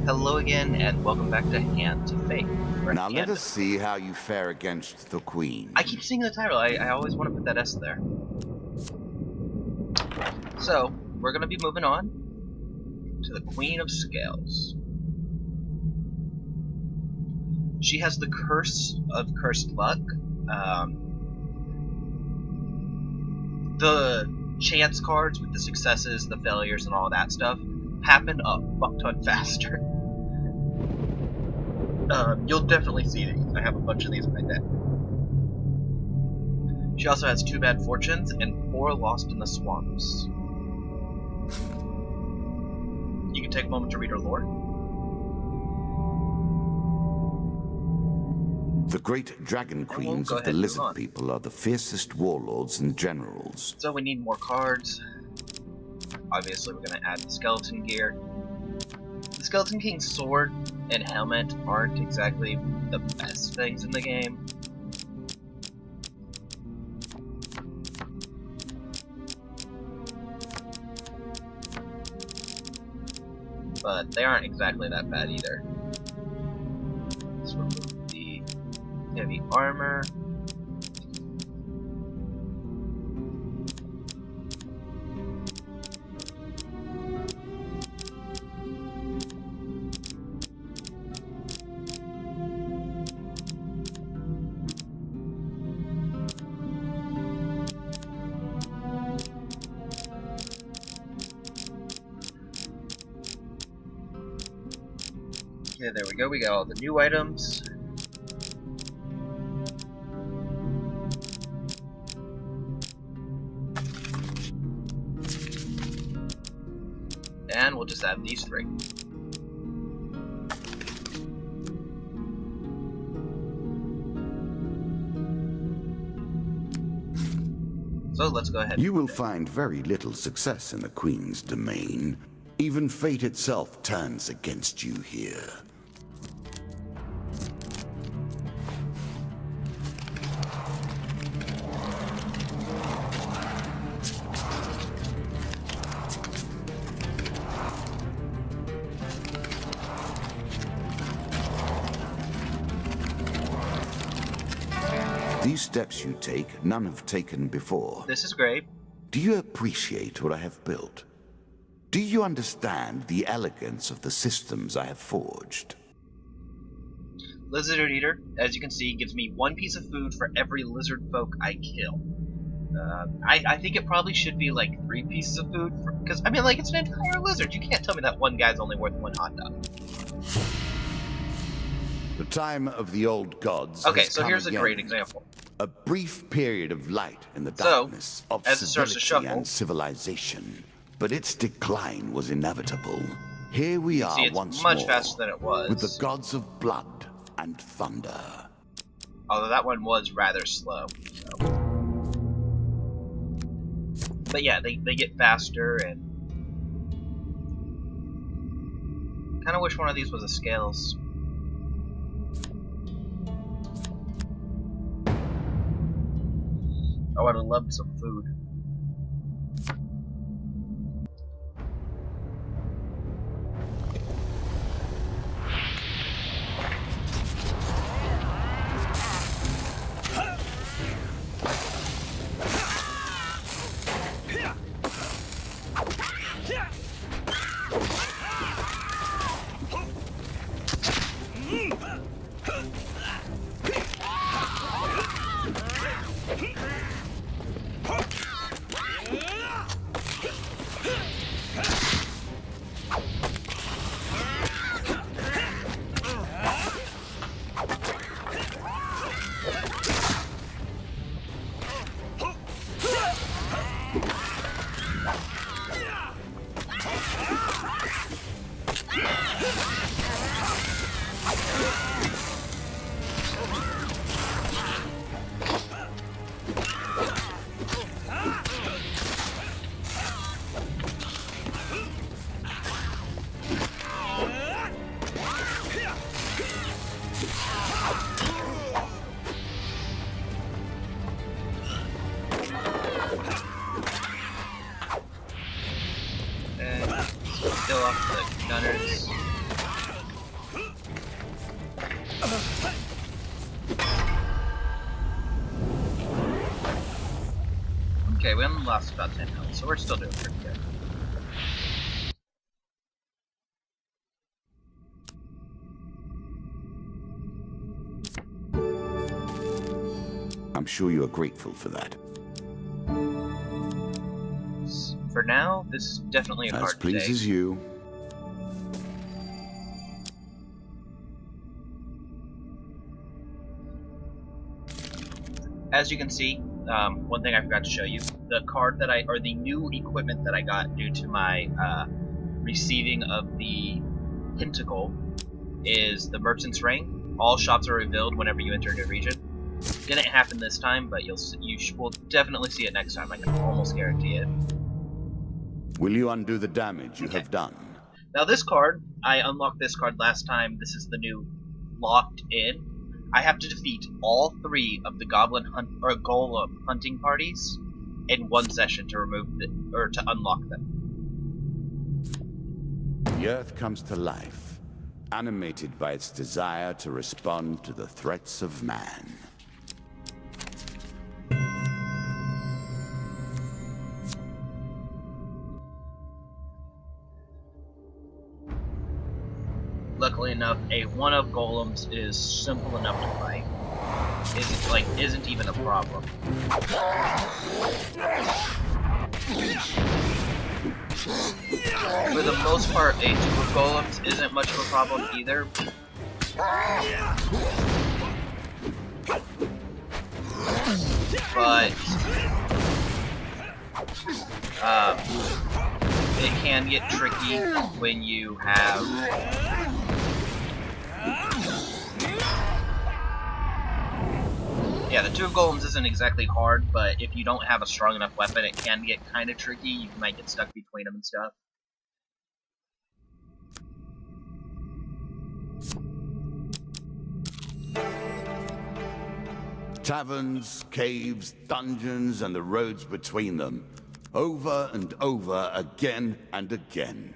Hello again, and welcome back to Hand to Fate. Now let us see how you fare against the Queen. I keep seeing the title. I always want to put that S there. So, we're going to be moving on to the Queen of Scales. She has the curse of cursed luck. The chance cards with the successes, the failures, and all that stuff happen a fuck ton faster. You'll definitely see these. I have a bunch of these in my deck. She also has 2 bad fortunes and 4 lost in the swamps. You can take a moment to read her lore. The great dragon queens of the lizard people are the fiercest warlords and generals. So we need more cards. Obviously, we're going to add the skeleton gear. The Skeleton King's sword and helmet aren't exactly the best things in the game. But they aren't exactly that bad either. Let's remove the heavy armor. Okay, there we go. We got all the new items. And we'll just add these 3. So let's go ahead. You will find very little success in the Queen's domain. Even fate itself turns against you here. These steps you take, none have taken before. This is great. Do you appreciate what I have built? Do you understand the elegance of the systems I have forged? Lizard Eater, as you can see, gives me 1 piece of food for every lizard folk I kill. I think it probably should be like 3 pieces of food, because, I mean, like, it's an entire lizard. You can't tell me that one guy's only worth 1 hot dog. The time of the old gods. Okay, so come here's again. a great example. A brief period of light in the darkness of as it starts to civility shuffle, and civilization, but its decline was inevitable. Here we are it's once much more, faster than it was. with the gods of blood and thunder. Although that one was rather slow. So. But yeah, they get faster, and kind of wish one of these was a scales. I would have loved some food. kill off the gunners. Okay, we only lost about 10 health, so we're still doing pretty good. I'm sure you are grateful for that. For now, this is definitely a card As pleases you. As you can see, one thing I forgot to show you, the card that or the new equipment that I got due to my receiving of the Pentacle is the Merchant's Ring. All shops are revealed whenever you enter a new region. Didn't happen this time, but you will definitely see it next time. I can almost guarantee it. Will you undo the damage you have done? Now this card, I unlocked this card last time. This is the new Locked In. I have to defeat all 3 of the Golem hunting parties in one session to to unlock them. The Earth comes to life, animated by its desire to respond to the threats of man. Luckily enough, a one of golems is simple enough to fight. Isn't even a problem. For the most part, a 2 of golems isn't much of a problem either. But it can get tricky when you have yeah, the 2 of golems isn't exactly hard, but if you don't have a strong enough weapon, it can get kind of tricky. You might get stuck between them and stuff. Taverns, caves, dungeons, and the roads between them. Over and over, again and again.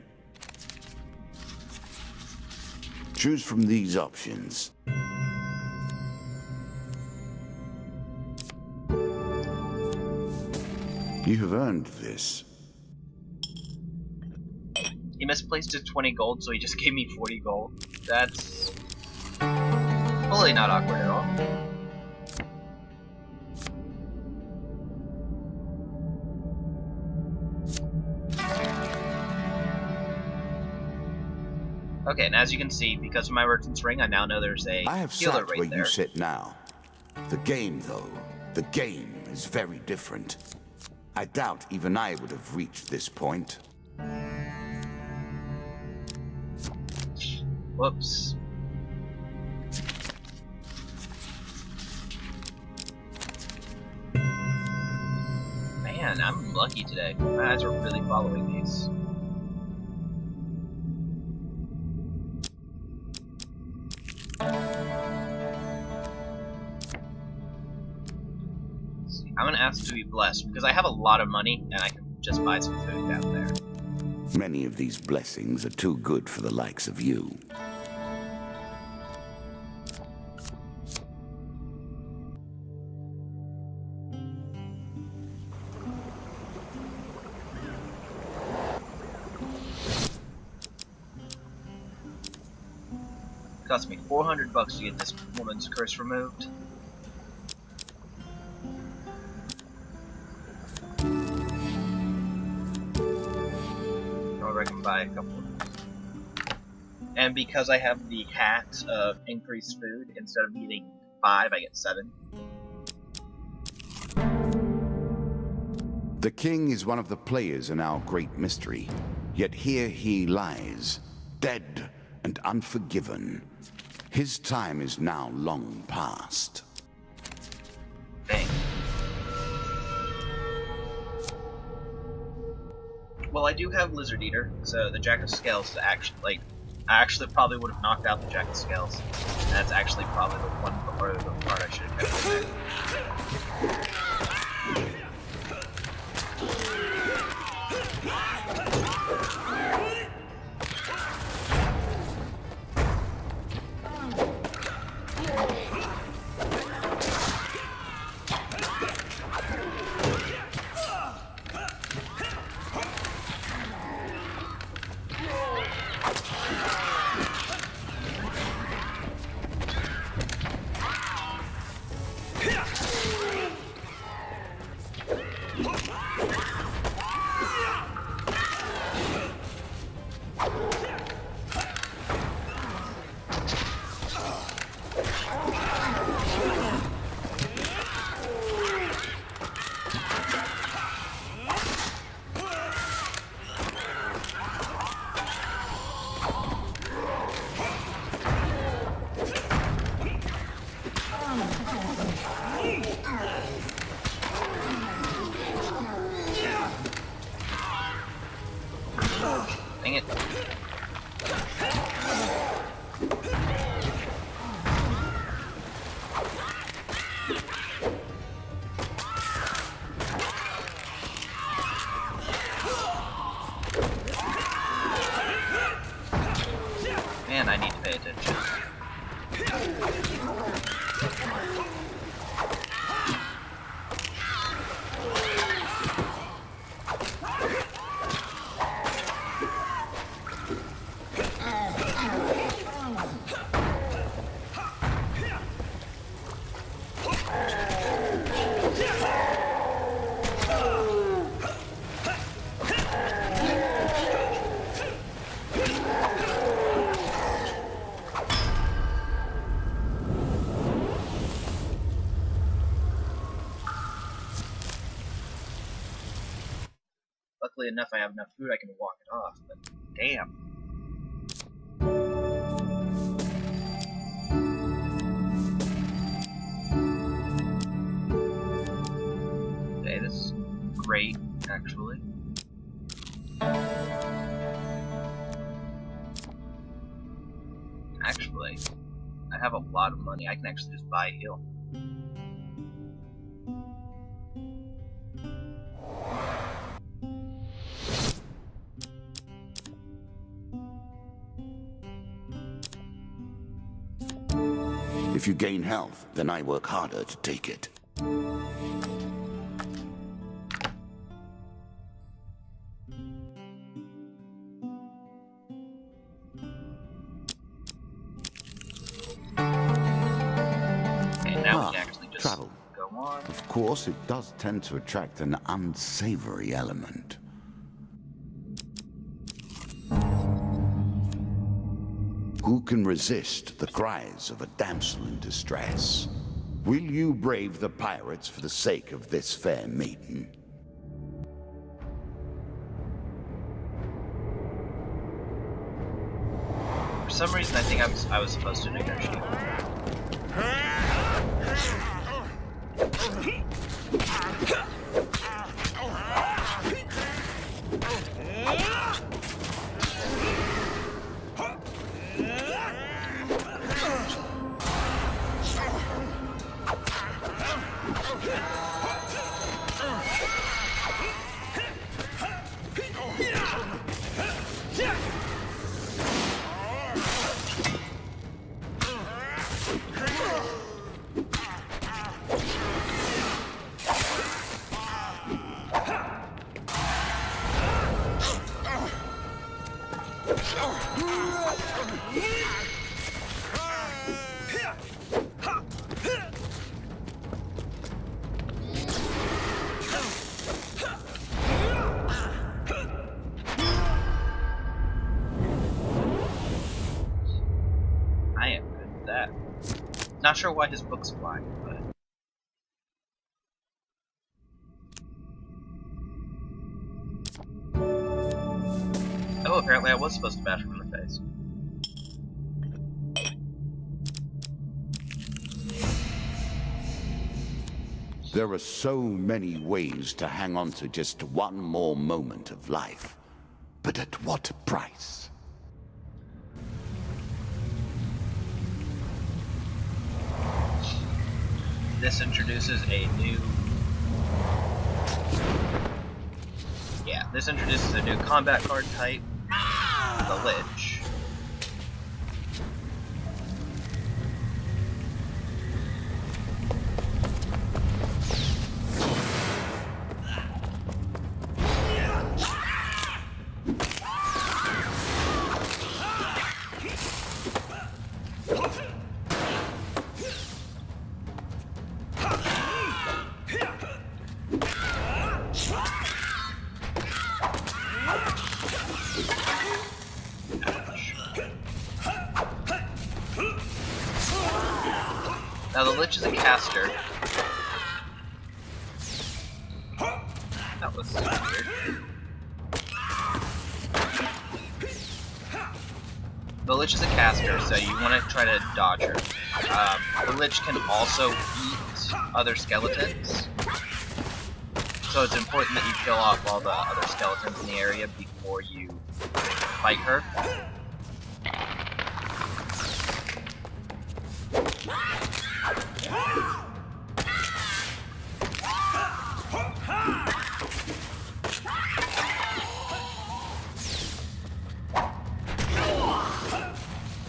Choose from these options. You have earned this. He misplaced his 20 gold, so he just gave me 40 gold. That's fully not awkward at all. Okay, and as you can see, because of my Merchant's Ring, I now know there's a I have healer sat right where there. you sit now. The game, though, the game is very different. I doubt even I would have reached this point. Whoops. Man, I'm lucky today. My eyes are really following these. I'm gonna ask to be blessed because I have a lot of money and I can just buy some food down there. Many of these blessings are too good for the likes of you. It cost me $400 to get this woman's curse removed. I can buy a couple of them. And because I have the hat of increased food, instead of getting 5, I get 7. The king is one of the players in our great mystery, yet here he lies, dead and unforgiven. His time is now long past. Dang. Well, I do have Lizard Eater, so the Jack of Scales to I actually probably would have knocked out the Jack of Scales. That's actually probably the one part I should have kept in there. Dang it. Man, I need to pay attention. Luckily enough, I have enough food I can walk it off, but damn. Okay, this is great, actually. Actually, I have a lot of money. I can actually just buy a heal. If you gain health, then I work harder to take it. And now we can actually just travel. go on. Of course, it does tend to attract an unsavory element. Who can resist the cries of a damsel in distress? Will you brave the pirates for the sake of this fair maiden? For some reason, I think I was supposed to negotiate. I am good at that. Not sure why his book's flying, but... Oh, apparently I was supposed to bash him in the face. There are so many ways to hang on to just one more moment of life. But at what price? This introduces a new... Yeah, this introduces a new combat card type, the Lich. Now the Lich is a caster. That was weird. The Lich is a caster, so you want to try to dodge her. The Lich can also eat other skeletons, so it's important that you kill off all the other skeletons in the area before you fight her.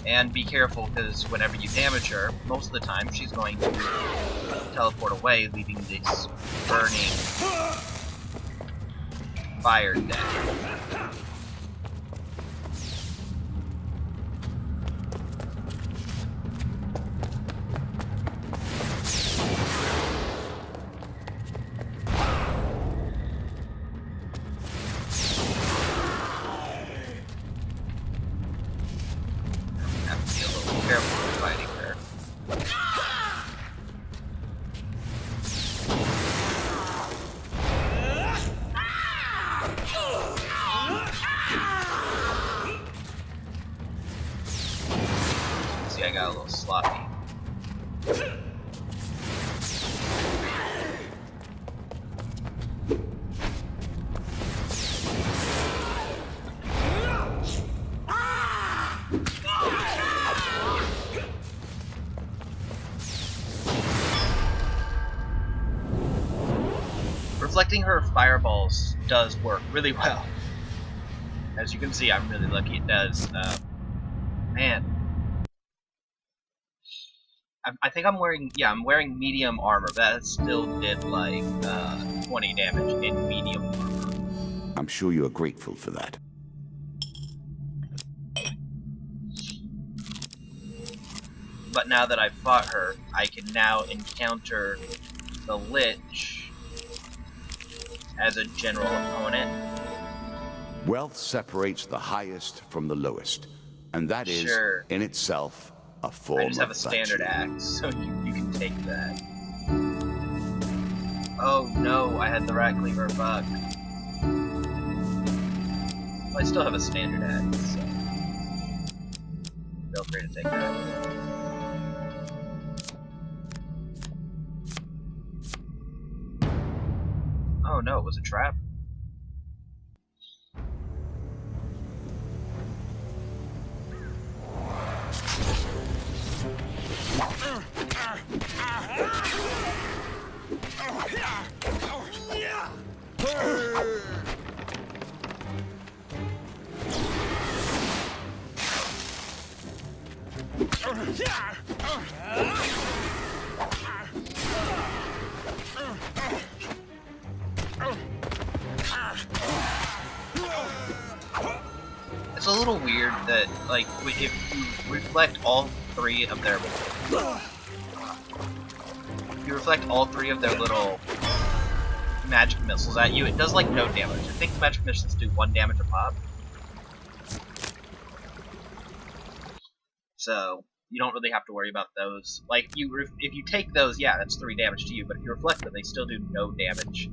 And be careful, because whenever you damage her, most of the time she's going to teleport away, leaving this burning fire deck. I got a little sloppy. Reflecting her fireballs does work really well. As you can see, I'm really lucky it does. Man. I think I'm wearing, yeah, I'm wearing medium armor, but that still did like 20 damage in medium armor. I'm sure you are grateful for that. But now that I've fought her, I can now encounter the Lich as a general opponent. Wealth separates the highest from the lowest, and that is, in itself, a form of I just have a standard axe, so you can take that. Oh no, I had the rat cleaver bug. Well, I still have a standard axe, so feel free to take that. Oh no, it was a trap. It's a little weird that, like, if you reflect all three of their... If you reflect all three of their little magic missiles at you, it does, like, no damage. I think the magic missiles do 1 damage a pop. So, you don't really have to worry about those. Like, if you take those, yeah, that's 3 damage to you, but if you reflect them, they still do no damage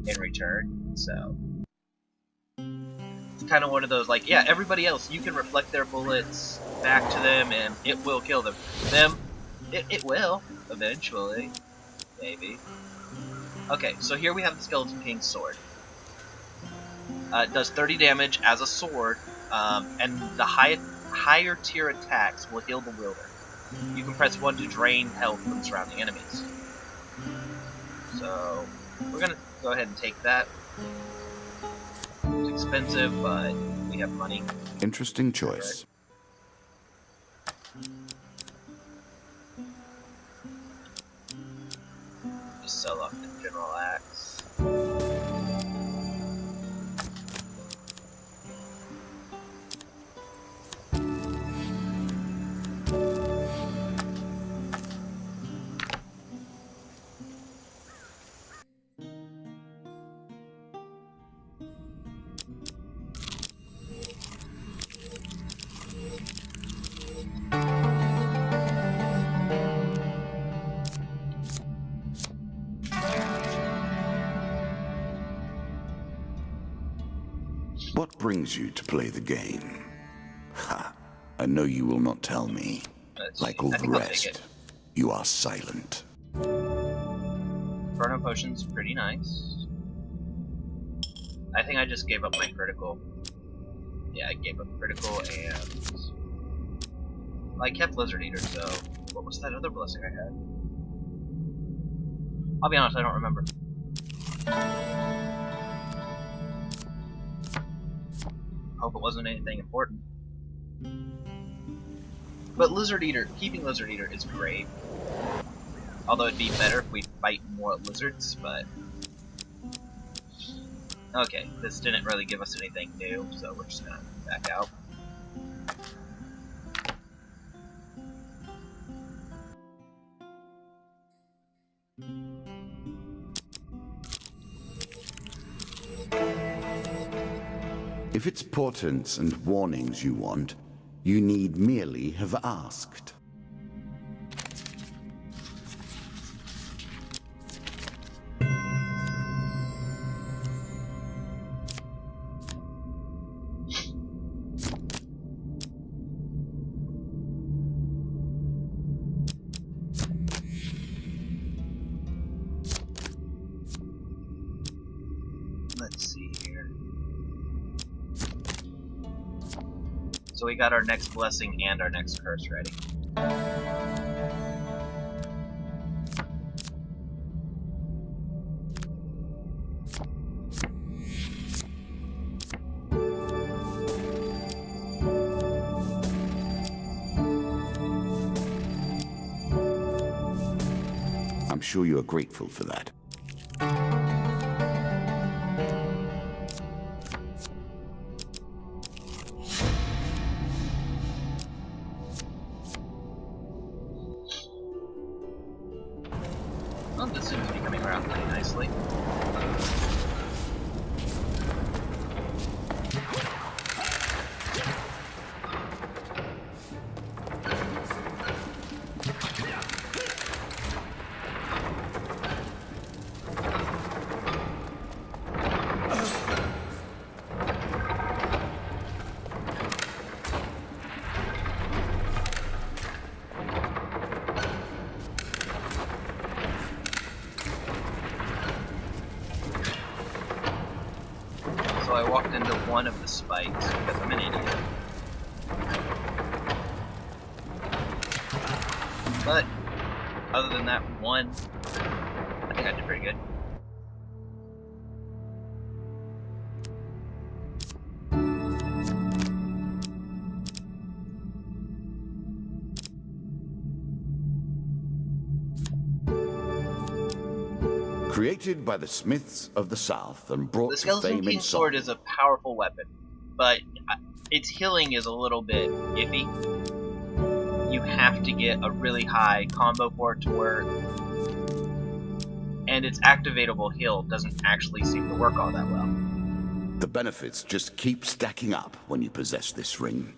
in return, so... It's kind of one of those, like, yeah, everybody else, you can reflect their bullets back to them, and it will kill them. It will, eventually. Maybe. Okay, so here we have the Skeleton King's sword. It does 30 damage as a sword, and the higher tier attacks will heal the wielder. You can press 1 to drain health from surrounding enemies. So, we're gonna go ahead and take that. It's expensive, but we have money. Interesting choice. Just sell off the general axe. What brings you to play the game? Ha! I know you will not tell me. Like all the rest, you are silent. Inferno Potion's pretty nice. I think I just gave up my critical. Yeah, I gave up critical and... I kept Lizard Eater, so... What was that other blessing I had? I'll be honest, I don't remember. Hope it wasn't anything important. But Lizard Eater, keeping Lizard Eater is great. Although it'd be better if we fight more lizards, but... Okay, this didn't really give us anything new, so we're just gonna back out. If it's portents and warnings you want, you need merely have asked. Let's see here. So we got our next blessing and our next curse ready. I'm sure you are grateful for that. Well, this seems to be coming around pretty nicely. So I walked into one of the spikes because I'm an idiot. But other than that one, I think I did pretty good. Created by the Smiths of the South and brought The to Skeleton fame in King's sword song. is a powerful weapon, but its healing is a little bit iffy. You have to get a really high combo for it to work, and its activatable heal doesn't actually seem to work all that well. The benefits just keep stacking up when you possess this ring.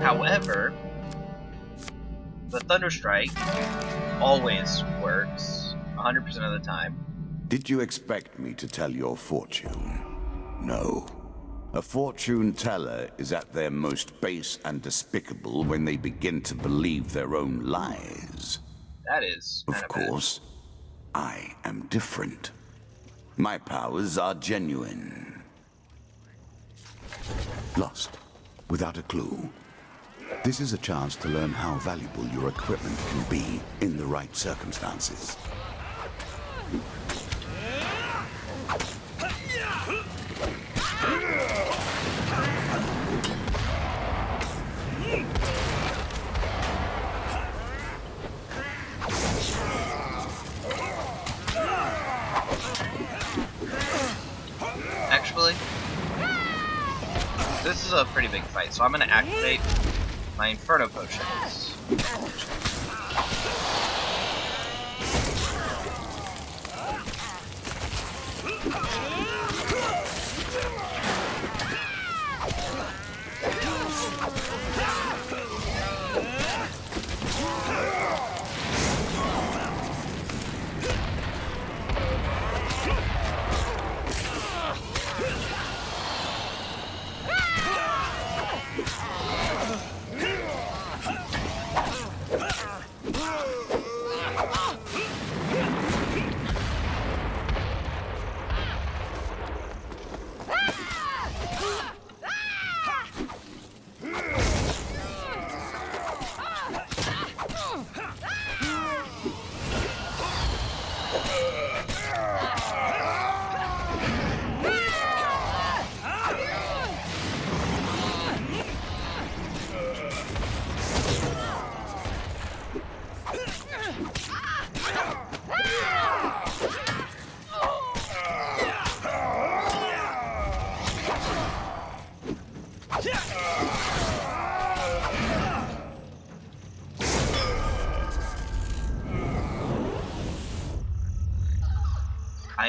However, the Thunderstrike always works 100% of the time. Did you expect me to tell your fortune? No. A fortune teller is at their most base and despicable when they begin to believe their own lies. That is Of course, I am different. My powers are genuine. Lost, without a clue. This is a chance to learn how valuable your equipment can be in the right circumstances. Actually, this is a pretty big fight, so I'm going to activate my Inferno Potions.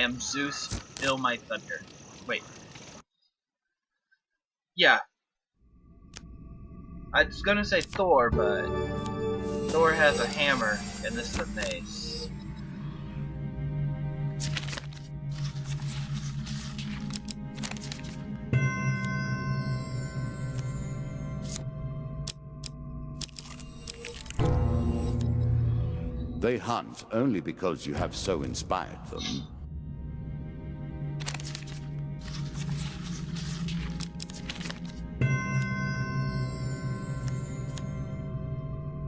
am Zeus, fill my thunder. Wait. Yeah. I was gonna say Thor, but Thor has a hammer, and this is a mace. They hunt only because you have so inspired them.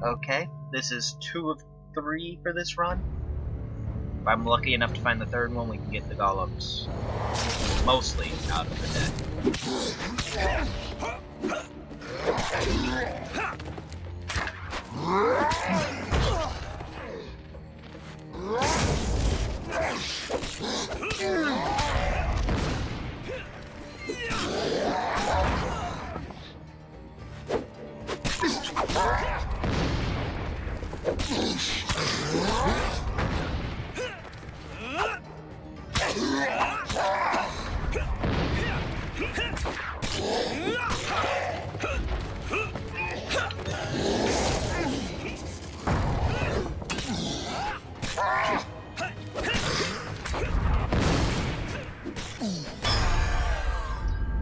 Okay, this is 2 of 3 for this run. If I'm lucky enough to find the third one, we can get the golems mostly out of the deck.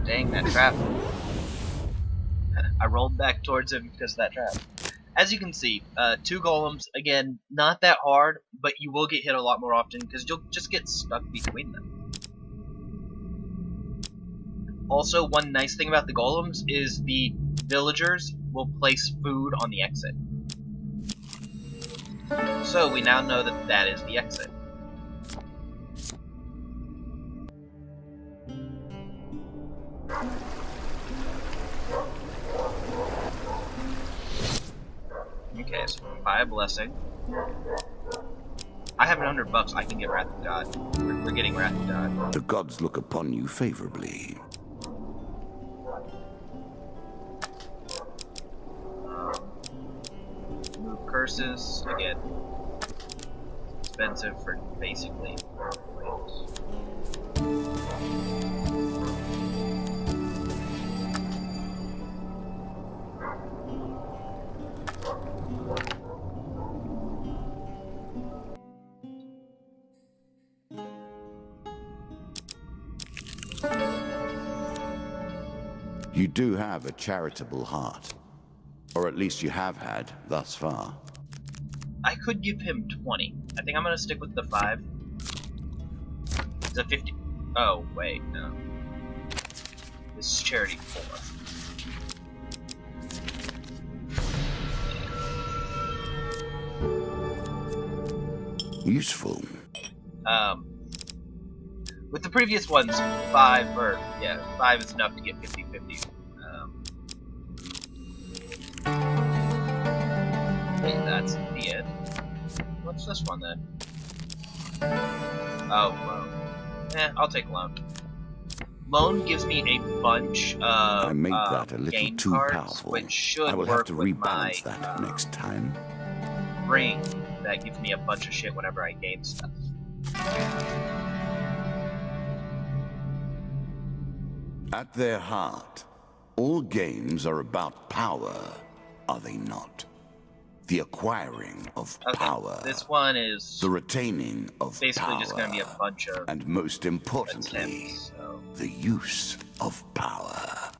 Dang, that trap. I rolled back towards him because of that trap. As you can see, 2 golems, again, not that hard, but you will get hit a lot more often because you'll just get stuck between them. Also, one nice thing about the golems is the villagers will place food on the exit. So we now know that that is the exit. Okay, so buy a blessing. I have $100. I can get Wrath of God. We're getting Wrath of God. The gods look upon you favorably. Move curses again. Expensive for basically. You do have a charitable heart. Or at least you have had, thus far. I could give him 20. I think I'm gonna stick with the 5. It's a 50. Oh, wait, no. This is charity 4. Useful. With the previous ones, 5 is enough to get 50-50. And that's the end. What's this one then? Oh, loan. I'll take loan. Loan gives me a bunch of I made that a little game too cards, powerful. which should I will work have to with rebalance my that next time. ring. That gives me a bunch of shit whenever I gain stuff. At their heart, all games are about power, are they not? The acquiring of power. This one is the retaining of basically power. just going to be a bunch of and most importantly, attempts, so. the use of power.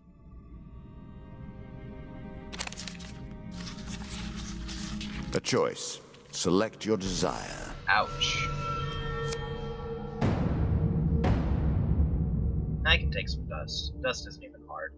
A choice. Select your desire. Ouch. I can take some dust. Dust isn't even hard.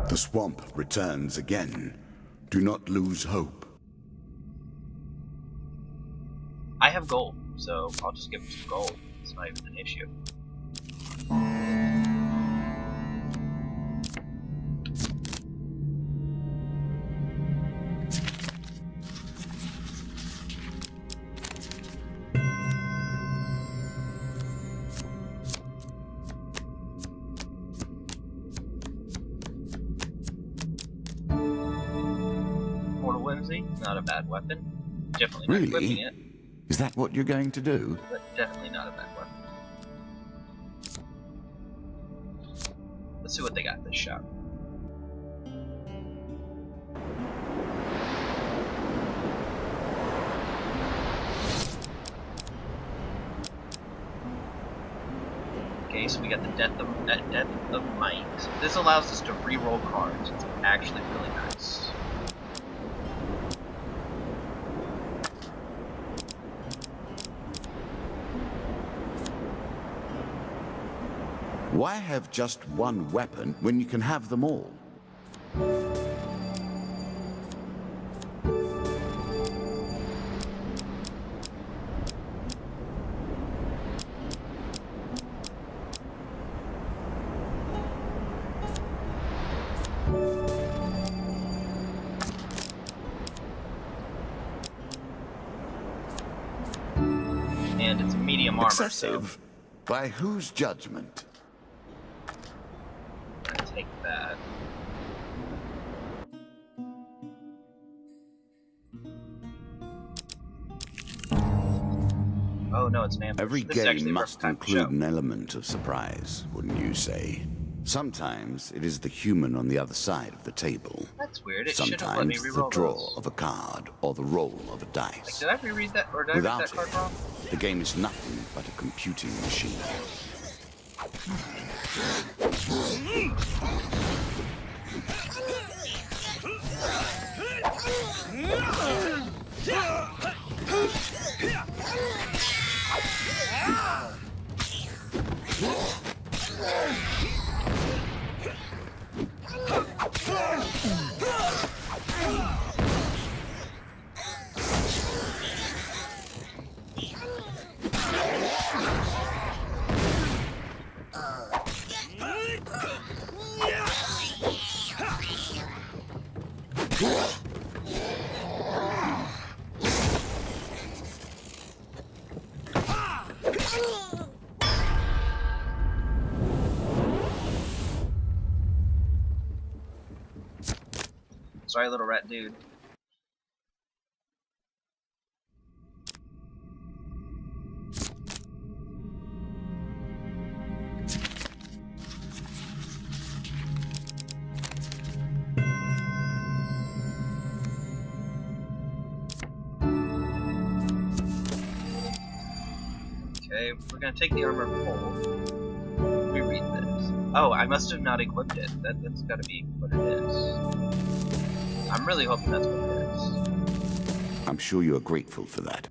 The swamp returns again. Do not lose hope. I have gold, so I'll just give him some gold. It's not even an issue. Mortal Whimsy, not a bad weapon. Definitely not equipping it. Is that what you're going to do? But definitely not a bad weapon. Let's see what they got in this shop. Okay, so we got the Death of Might. This allows us to re-roll cards. It's actually really nice. Why have just one weapon when you can have them all? And it's medium armor. Excessive? So... By whose judgment? Take that. Oh no, it's an ambush. Every game must include an element of surprise, wouldn't you say? Sometimes it is the human on the other side of the table. That's weird. It should have let me reroll re-roll the draw those. of a card or the roll of a dice. Like, did I reread that, or did I read that card wrong? The game is nothing but a computing machine. Sorry, little rat dude. Okay, we're gonna take the armor pole. Reread this. Oh, I must have not equipped it. That's gotta be what it is. I'm really hoping that's what it is. I'm sure you are grateful for that.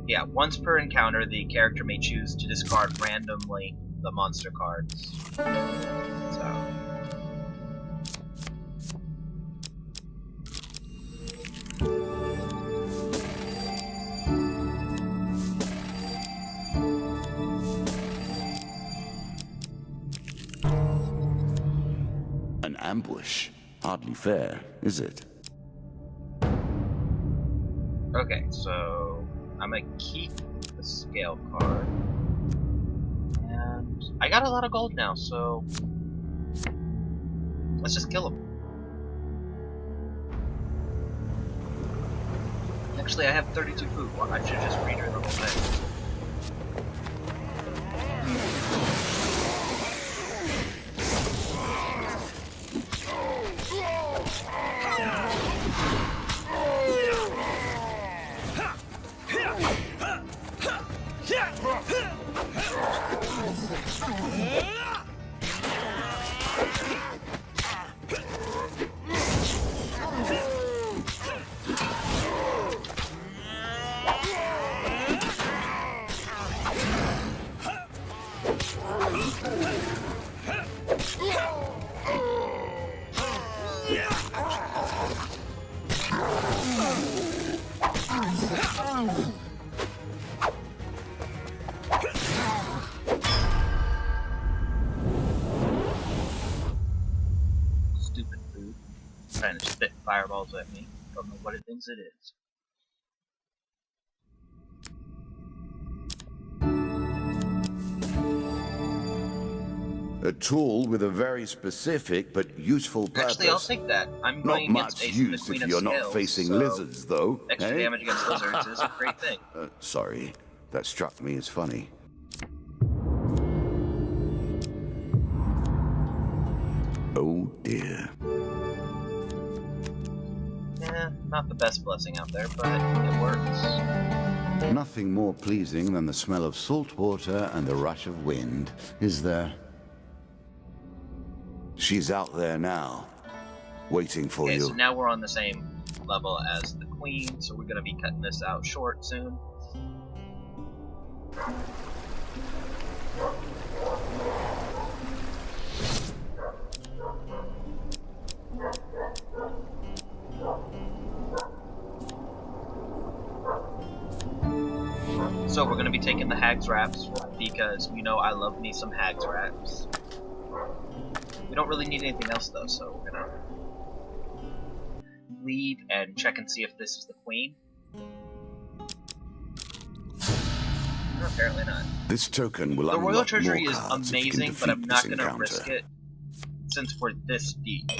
Yeah, once per encounter, the character may choose to discard randomly the monster cards. So. An ambush. Hardly fair, is it? Okay, so I'm gonna keep the scale card. And I got a lot of gold now, so let's just kill him. Actually, I have 32 food. Well, I should just read her the whole thing. Stupid food. Trying to spit fireballs at me. Don't know what it thinks it is. A tool with a very specific but useful purpose. Actually, I'll take that. I'm Not going against much Ace and the use Queen if of you're not Scales, facing so lizards, though. extra eh? damage against lizards is a great thing. Sorry, that struck me as funny. Oh dear. Yeah, not the best blessing out there, but it works. Nothing more pleasing than the smell of salt water and the rush of wind, is there? She's out there now, waiting for Okay, you. so now we're on the same level as the Queen, so we're gonna be cutting this out short soon. So we're gonna be taking the Hag's Wraps, because you know I love me some Hag's Wraps. We don't really need anything else though, so we're gonna leave and check and see if this is the Queen. No, apparently not. This token will The unlock Royal Treasury more is cards if you can amazing, but I'm defeat not this gonna encounter. risk it since we're this deep.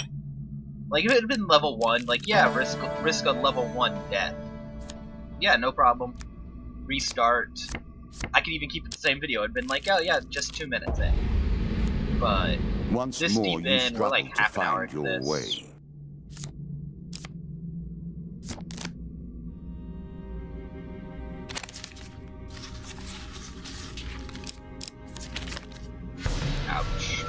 Like if it had been level 1, like yeah, risk a level 1 death. Yeah, no problem. Restart. I could even keep it the same video. It'd been like, oh yeah, just 2 minutes in. But Once this more, deep you in, we're struggle like to half an hour find into your this. way. Ouch.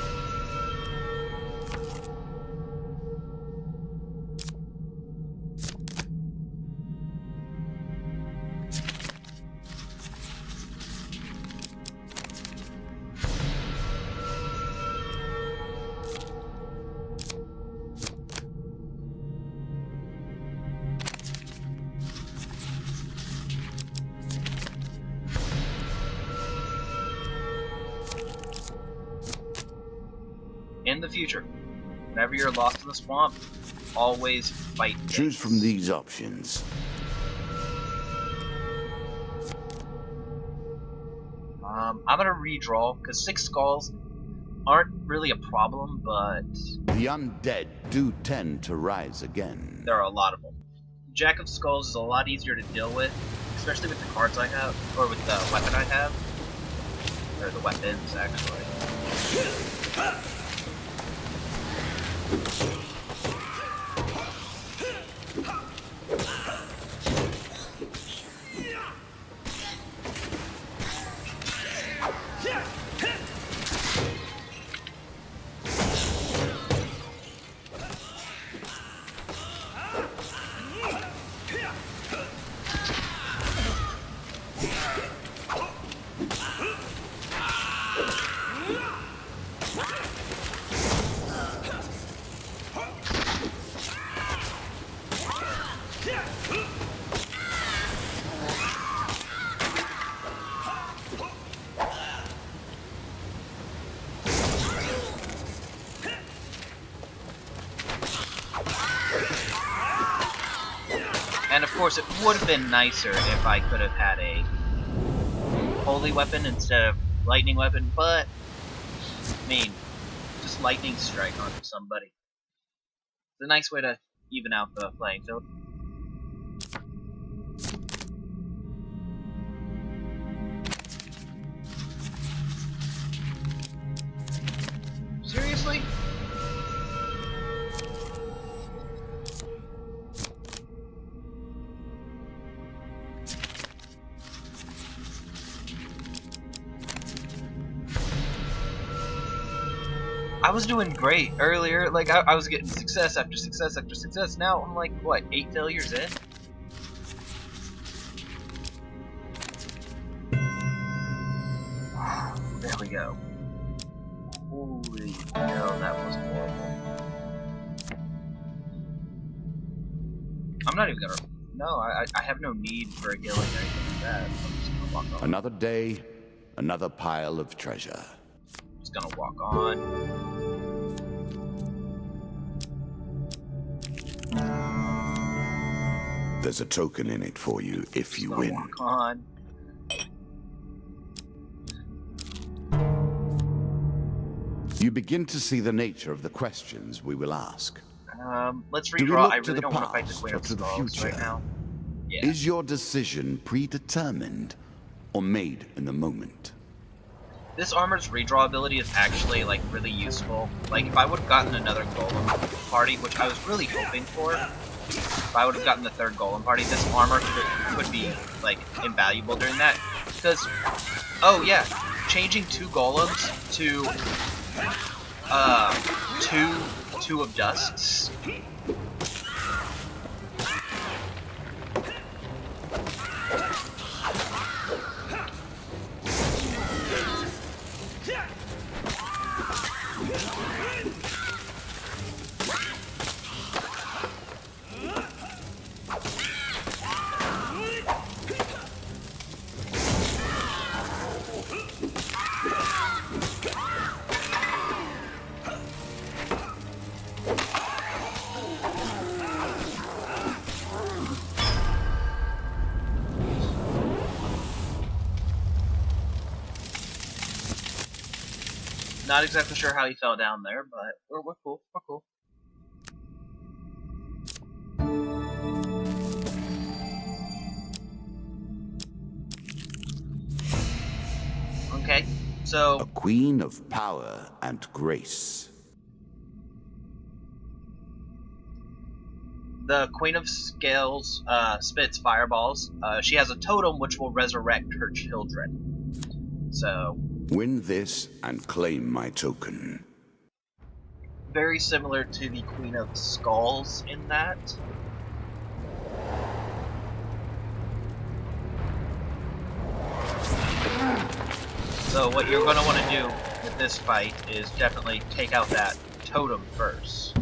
In the future, whenever you're lost in the swamp, always fight things. Choose from these options. I'm gonna redraw, because 6 skulls aren't really a problem, but The undead do tend to rise again. there are a lot of them. Jack of Skulls is a lot easier to deal with, especially with the cards I have, or with the weapon I have. Or the weapons, actually. And of course, it would have been nicer if I could have had a holy weapon instead of lightning weapon, but I mean, just lightning strike onto somebody. It's a nice way to even out the playing field. Seriously? I was doing great earlier, like I was getting success after success after success. Now I'm like, what, 8 failures in? There we go. Holy hell, that I'm not even gonna. No, I have no need for a healing or anything like that. I'm just gonna walk on. Another day, another pile of treasure. Just gonna walk on. There's a token in it for you if you win. Walk on. You begin to see the nature of the questions we will ask. Let's Do we redraw. look I to really the don't want to fight the past Queen or of to the Skulls future? right now. Yeah. Is your decision predetermined or made in the moment? This armor's redraw ability is actually like really useful. Like if I would have gotten another golem party, which I was really hoping for, if I would have gotten the third golem party, this armor could be like invaluable during that. Because, oh yeah, changing 2 golems to two of Dusks. Not exactly sure how he fell down there, but we're cool. We're cool. Okay, so A queen of power and grace. the Queen of Scales spits fireballs. She has a totem which will resurrect her children. So Win this and claim my token. very similar to the Queen of Skulls in that. So what you're going to want to do with this fight is definitely take out that totem first.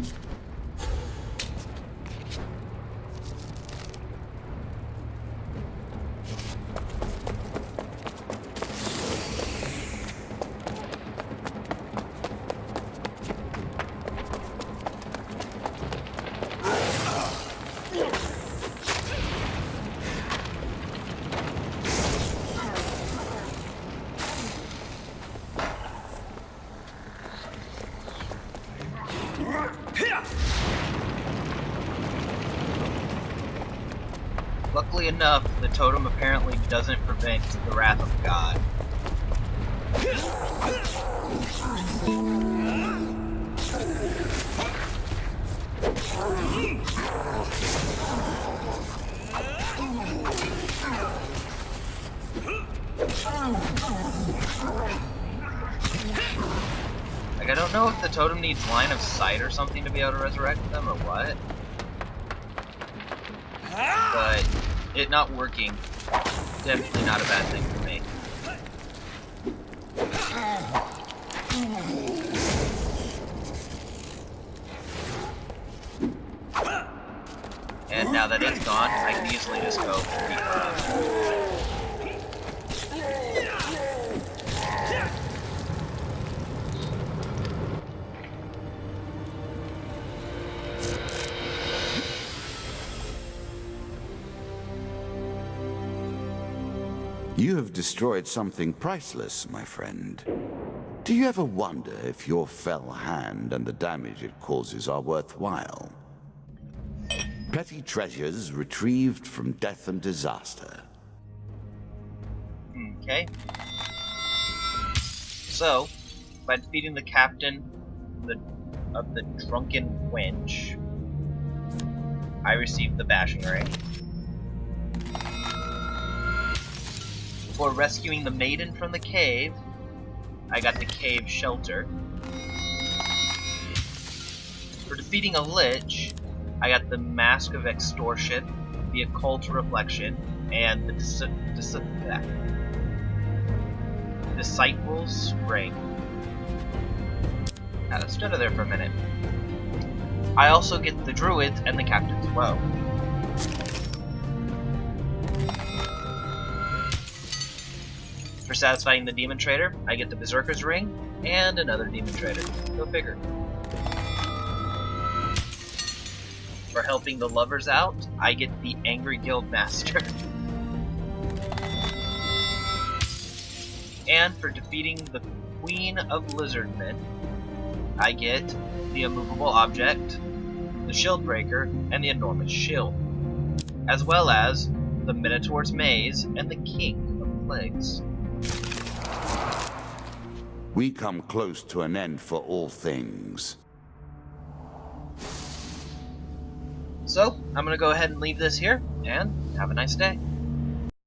Luckily enough, the totem apparently doesn't prevent the wrath of God. Like, I don't know if the totem needs line of sight or something to be able to resurrect them or what. But it not working, definitely not a bad thing for me. And now that it's gone, I can easily just go You have destroyed something priceless, my friend. Do you ever wonder if your fell hand and the damage it causes are worthwhile? Petty treasures retrieved from death and disaster. Okay. So, by defeating the captain of the drunken wench, I received the bashing ring. For rescuing the maiden from the cave, I got the cave shelter. For defeating a lich, I got the Mask of Extortion, the Occult Reflection, and the Disciple's Ring. Now let's stay there for a minute. I also get the Druids and the Captain's Woe. For satisfying the Demon Trader, I get the Berserker's Ring and another Demon Trader. Go figure. For helping the lovers out, I get the Angry Guild Master. And for defeating the Queen of Lizardmen, I get the Immovable Object, the Shield Breaker, and the Enormous Shield, as well as the Minotaur's Maze and the King of Plagues. We come close to an end for all things. So, I'm gonna go ahead and leave this here, and have a nice day.